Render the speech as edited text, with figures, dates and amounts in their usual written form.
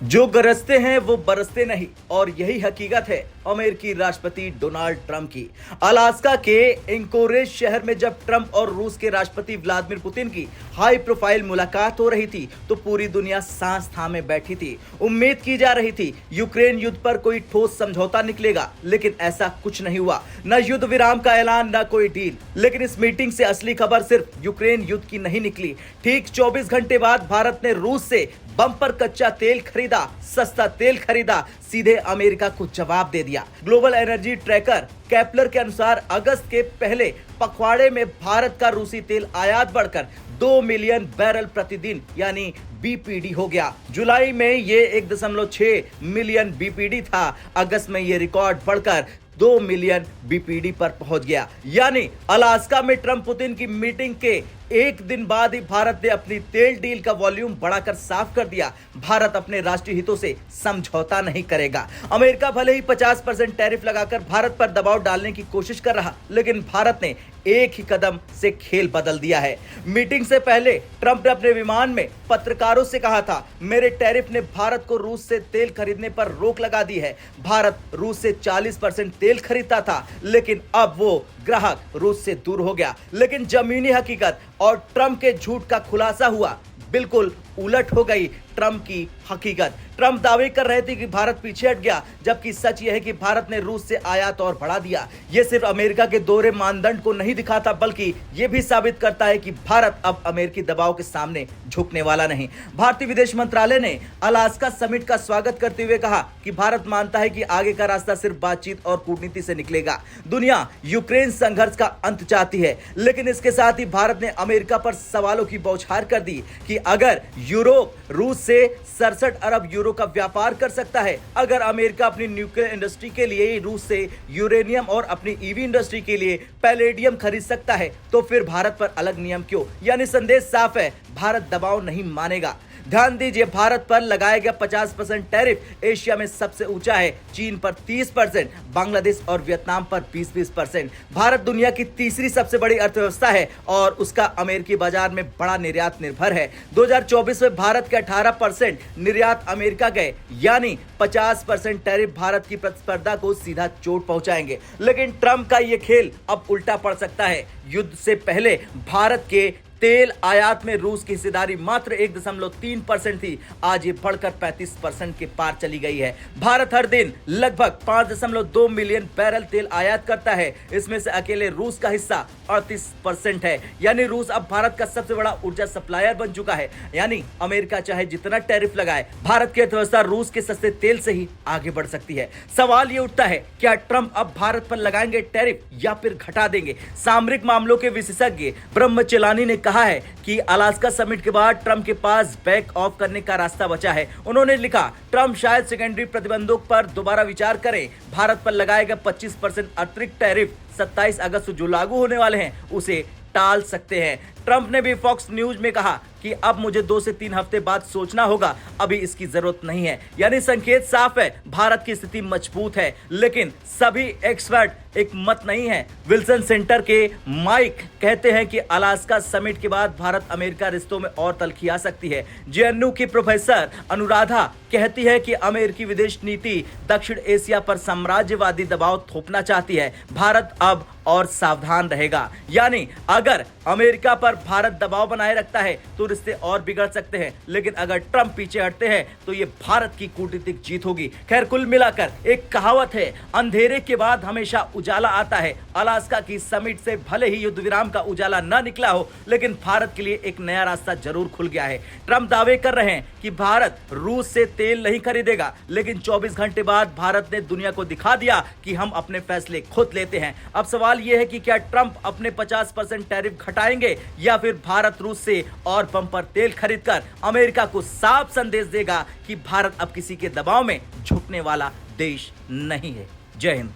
जो गरजते हैं वो बरसते नहीं, और यही हकीकत है अमेरिकी राष्ट्रपति डोनाल्ड ट्रंप की। अलास्का के एंकोरेज शहर में जब ट्रंप और रूस के राष्ट्रपति व्लादिमीर पुतिन की हाई प्रोफाइल मुलाकात हो रही थी तो पूरी दुनिया सांस थामे बैठी थी। उम्मीद की जा रही थी यूक्रेन युद्ध पर कोई ठोस समझौता निकलेगा, लेकिन ऐसा कुछ नहीं हुआ। न युद्ध विराम का ऐलान, न कोई डील। लेकिन इस मीटिंग से असली खबर सिर्फ यूक्रेन युद्ध की नहीं निकली। ठीक 24 घंटे बाद भारत ने रूस से बम्पर कच्चा तेल खरीदा, सस्ता तेल खरीदा, सीधे अमेरिका को जवाब दे दिया। ग्लोबल एनर्जी ट्रैकर केपलर के अनुसार अगस्त के पहले पखवाड़े में भारत का रूसी तेल आयात बढ़कर 2 मिलियन बैरल प्रतिदिन यानी बीपीडी हो गया। जुलाई में ये 1.6 मिलियन बीपीडी था। अगस्त में ये रिकॉर्ड बढ़कर 2 मिलियन बीपीडी पर पहुंच गया। यानी अलास्का में ट्रंप पुतिन की मीटिंग के एक दिन बाद ही भारत ने अपनी तेल डील का वॉल्यूम बढ़ाकर साफ कर दिया। भारत अपने राष्ट्रीय हितों से समझौता नहीं करेगा। अमेरिका भले ही 50% टैरिफ लगाकर भारत पर दबाव डालने की कोशिश कर रहा, लेकिन भारत ने एक ही कदम से खेल बदल दिया है। मीटिंग से पहले ट्रंप ने अपने विमान में पत्रकारों से कहा था, मेरे टैरिफ ने भारत को रूस से तेल खरीदने पर रोक लगा दी है। भारत रूस से 40% तेल खरीदता था, लेकिन अब वो ग्राहक रूस से दूर हो गया। लेकिन जमीनी हकीकत और ट्रंप के झूठ का खुलासा हुआ, बिल्कुल उलट हो गई ट्रंप की हकीकत। ट्रंप दावे कर रहे थे कि भारत पीछे हट गया, जबकि सच यह है कि भारत ने रूस से आयात और बढ़ा दिया। यह सिर्फ अमेरिका के दोहरे मानदंड को नहीं दिखाता, बल्कि यह भी साबित करता है कि भारत अब अमेरिकी दबाव के सामने झुकने वाला नहीं। भारतीय विदेश मंत्रालय ने अलास्का समिट का स्वागत करते हुए कहा कि भारत मानता है कि आगे का रास्ता सिर्फ बातचीत और कूटनीति से निकलेगा। दुनिया यूक्रेन संघर्ष का अंत चाहती है, लेकिन इसके साथ ही भारत ने अमेरिका पर सवालों की बौछार कर दी कि अगर यूरोप रूस से 67 अरब यूरो का व्यापार कर सकता है, अगर अमेरिका अपनी न्यूक्लियर इंडस्ट्री के लिए रूस से यूरेनियम और अपनी ईवी इंडस्ट्री के लिए पैलेडियम खरीद सकता है, तो फिर भारत पर अलग नियम क्यों? यानी संदेश साफ है, भारत दबाव नहीं मानेगा। ध्यान दीजिए, भारत पर लगाया गया 50% टैरिफ एशिया में सबसे ऊंचा है। चीन पर 30%, बांग्लादेश और वियतनाम पर 20%। भारत दुनिया की तीसरी सबसे बड़ी अर्थव्यवस्था है और उसका अमेरिकी बाजार में बड़ा निर्यात निर्भर है। 2024 में भारत के 18% निर्यात अमेरिका गए, यानी 50% टैरिफ भारत की प्रतिस्पर्धा को सीधा चोट पहुंचाएंगे। लेकिन ट्रंप का यह खेल अब उल्टा पड़ सकता है। युद्ध से पहले भारत के तेल आयात में रूस की हिस्सेदारी मात्र 1.3% थी, आज ये बढ़कर 35% के पार चली गई है। भारत हर दिन लगभग 5.2 मिलियन बैरल तेल आयात करता है। इसमें से अकेले रूस का हिस्सा 38% है। यानी रूस अब भारत का सबसे बड़ा ऊर्जा सप्लायर बन चुका है। यानी अमेरिका चाहे जितना टैरिफ लगाए, भारत की अर्थव्यवस्था रूस के सस्ते तेल से ही आगे बढ़ सकती है। सवाल ये उठता है, क्या ट्रंप अब भारत पर लगाएंगे टैरिफ या फिर घटा देंगे? सामरिक मामलों के विशेषज्ञ ब्रह्मचेलानी ने कहा है कि अलास्का समिट के बाद ट्रंप के पास बैक ऑफ करने का रास्ता बचा है। उन्होंने लिखा, ट्रंप शायद सेकेंडरी प्रतिबंधों पर दोबारा विचार करें। भारत पर लगाएगा 25% अतिरिक्त टैरिफ 27 अगस्त से जो लागू होने वाले हैं उसे टाल सकते हैं। ट्रंप ने भी फॉक्स न्यूज में कहा कि अब मुझे 2 से 3 हफ्ते बाद सोचना होगा, अभी इसकी जरूरत नहीं है। यानी संकेत साफ है, भारत की स्थिति मजबूत है, लेकिन सभी एक्सपर्ट एक मत नहीं है। विल्सन सेंटर के माइक कहते हैं कि अलास्का समिट के बाद भारत अमेरिका रिश्तों में और तल्खी आ सकती है। जेएनयू की प्रोफेसर अनुराधा कहती है कि अमेरिकी विदेश नीति दक्षिण एशिया पर साम्राज्यवादी दबाव थोपना चाहती है। भारत अब और सावधान रहेगा। यानी अगर अमेरिका पर भारत दबाव बनाए रखता है तो रिश्ते और बिगड़ सकते हैं, लेकिन अगर ट्रंप पीछे हटते हैं तो ये भारत की कूटनीतिक जीत होगी। खैर, कुल मिलाकर एक कहावत है, अंधेरे के बाद हमेशा उजाला आता है। अलास्का की समिट से भले ही युद्ध विराम का उजाला न निकला हो, लेकिन भारत के लिए एक नया रास्ता जरूर खुल गया है। ट्रंप दावे कर रहे हैं कि भारत रूस से तेल नहीं खरीदेगा, लेकिन 24 घंटे बाद भारत ने दुनिया को दिखा दिया कि हम अपने फैसले खुद लेते हैं। अब सवाल यह है कि क्या ट्रंप अपने 50% टैरिफ घटाएंगे या फिर भारत रूस से और बम्पर तेल खरीदकर अमेरिका को साफ संदेश देगा कि भारत अब किसी के दबाव में झुकने वाला देश नहीं है। जय हिंद।